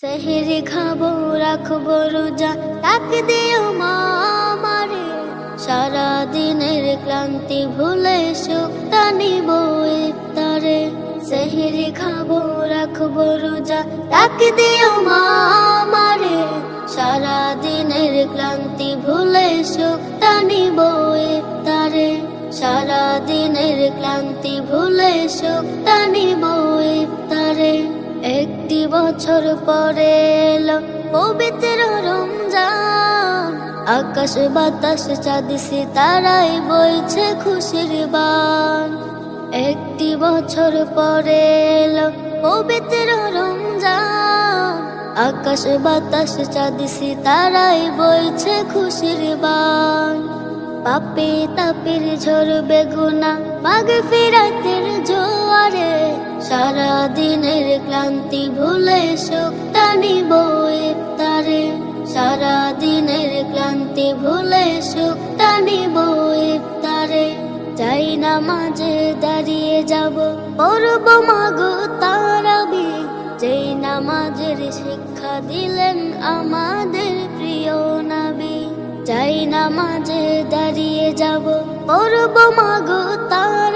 সেহরি খাবো রাখবো রোজা, ডাক দিও মা আমারে। সারা দিনের ক্লান্তি ভুলে সুখটা নিব ইফতারে। সেহরি খাবো রাখবো রোজা, ডাক দিও মা আমারে। সারা দিনের ক্লান্তি ভুলে সুখটা নিব ইফতারে। সারা দিনের ক্লান্তি ভুলে সুখটা নিব ইফতারে। একটি বছর পরে এলো পবিত্র রমজান, আকাশ বাতাস চাঁদ সিতারাই বইছে খুশির বান। একটি বছর পরে এলো পবিত্র রমজান, আকাশ বাতাস চাঁদ সিতারাই বইছে খুশির বান। পাপে তাপের ঝরবে গুনাহ মাগফিরাতের জোয়ারে। সারা দিনের ক্লান্তি ভুলে সুখটা নিব ইফতারে। সারা দিনের ক্লান্তি ভুলে সুখটা নিব ইফতারে। যাই নামাজে দাঁড়িয়ে যাব, পড়ব মাগো তারাবি। যেই নামাজের শিক্ষা দিলেন আমাদের প্রিয় নবী। যাই নামাজে দাঁড়িয়ে যাব, পড়ব মাগো তারাবি।